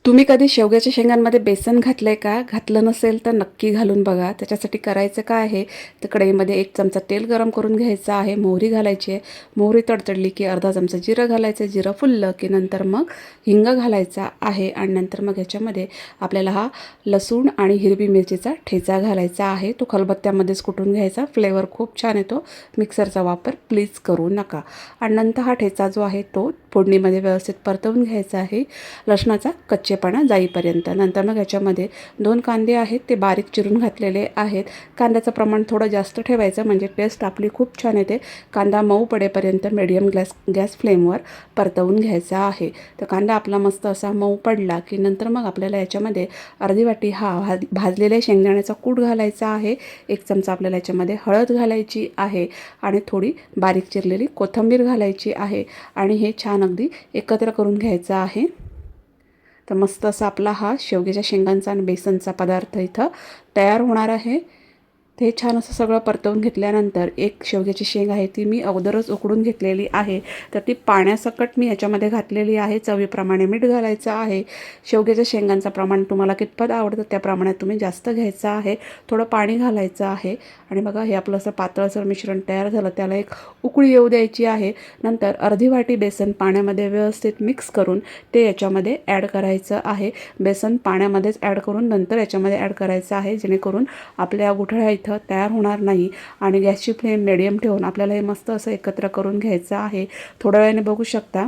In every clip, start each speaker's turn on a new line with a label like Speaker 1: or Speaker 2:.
Speaker 1: तुम्ही कधी शेवग्याच्या शेंगांमध्ये बेसन घातलंय का? घातलं नसेल तर नक्की घालून बघा. त्याच्यासाठी करायचं काय आहे, तर कढईमध्ये 1 चमचा तेल गरम करून घ्यायचं आहे. मोहरी घालायची आहे. मोहरी तडतडली की अर्धा चमचा जिरं घालायचं. जिरं फुललं की नंतर मग हिंग घालायचा आहे आणि नंतर मग ह्याच्यामध्ये आपल्याला हा लसूण आणि हिरवी मिरचीचा ठेचा घालायचा आहे. तो खलबत्त्यामध्येच कुटून घ्यायचा. फ्लेवर खूप छान येतो. मिक्सरचा वापर प्लीज करू नका. आणि नंतर हा ठेचा जो आहे तो फोडणीमध्ये व्यवस्थित परतवून घ्यायचा आहे. लसणाचा कच्चेपणा जाईपर्यंत. नंतर मग याच्यामध्ये 2 कांदे आहेत ते बारीक चिरून घातलेले आहेत. कांद्याचं प्रमाण थोडं जास्त ठेवायचं म्हणजे टेस्ट आपली खूप छान येते. कांदा मऊ पडेपर्यंत मीडियम गॅस फ्लेमवर परतवून घ्यायचा आहे. तर कांदा आपला मस्त असा मऊ पडला की नंतर मग आपल्याला याच्यामध्ये अर्धी वाटी हा भाजलेल्या शेंगदाण्याचा कूट घालायचा आहे. 1 चमचा आपल्याला याच्यामध्ये हळद घालायची आहे आणि थोडी बारीक चिरलेली कोथिंबीर घालायची आहे आणि हे छान अगदी एकत्र करून घ्यायचं आहे. तर मस्त असा आपला हा शेवग्याच्या शेंगांचा आणि बेसनचा पदार्थ इथं तयार होणार आहे. ते छान असं सगळं परतवून घेतल्यानंतर एक शेवग्याची शेंग आहे ती मी अगोदरच उकडून घेतलेली आहे. तर ती पाण्यासकट मी याच्यामध्ये घातलेली आहे. चवीप्रमाणे मीठ घालायचं आहे. शेवग्याच्या शेंगांचं प्रमाण तुम्हाला कितपत आवडतं त्या प्रमाणात तुम्ही जास्त घ्यायचं आहे. थोडं पाणी घालायचं आहे आणि बघा हे आपलं असं पातळसर मिश्रण तयार झालं. त्याला एक उकळी येऊ द्यायची आहे. नंतर अर्धी वाटी बेसन पाण्यामध्ये व्यवस्थित मिक्स करून ते याच्यामध्ये ॲड करायचं आहे. बेसन पाण्यामध्येच ॲड करून नंतर याच्यामध्ये ॲड करायचं आहे, जेणेकरून आपल्या गुठळ्या इथं तयार होणार नाही. आणि गॅसची फ्लेम मिडियम ठेवून आपल्याला हे मस्त असं एकत्र करून घ्यायचं आहे. थोड्या वेळाने बघू शकता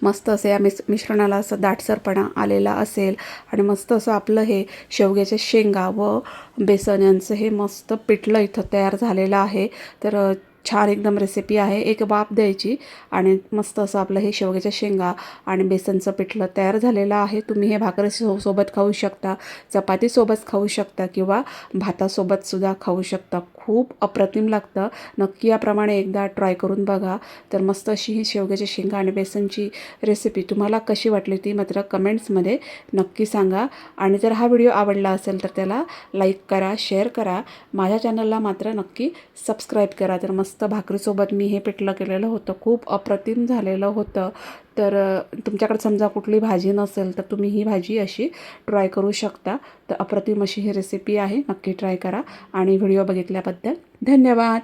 Speaker 1: मस्त असं या मिश्रणाला असं दाटसरपणा आलेला असेल आणि मस्त असं आपलं हे शेवग्याच्या शेंगा व बेसन यांचं हे मस्त पिठलं इथं तयार झालेलं आहे. तर छान एकदम रेसिपी आहे. एक वाफ द्यायची आणि मस्त असं आपलं हे शेवग्याच्या शेंगा आणि बेसनचं पिठलं तयार झालेलं आहे. तुम्ही हे भाकरी सोबत खाऊ शकता, चपातीसोबत खाऊ शकता किंवा भातासोबतसुद्धा खाऊ शकता. खूप अप्रतिम लागतं. नक्की याप्रमाणे एकदा ट्राय करून बघा. तर मस्त अशी ही शेवग्याच्या शेंगा आणि बेसनची रेसिपी तुम्हाला कशी वाटली ती मात्र कमेंट्समध्ये नक्की सांगा. आणि जर हा व्हिडिओ आवडला असेल तर त्याला लाईक करा, शेअर करा. माझ्या चॅनलला मात्र नक्की सबस्क्राईब करा. तर मस्त भाकरीसोबत मी हे पिठलं केलेलं होतं. खूप अप्रतिम झालेलं होतं. तर तुमच्याकडे समजा कुठली भाजी नसेल तर तुम्ही ही भाजी अशी ट्राय करू शकता. तर अप्रतिम अशी ही रेसिपी आहे. नक्की ट्राय करा आणि व्हिडिओ बघितल्याबद्दल धन्यवाद.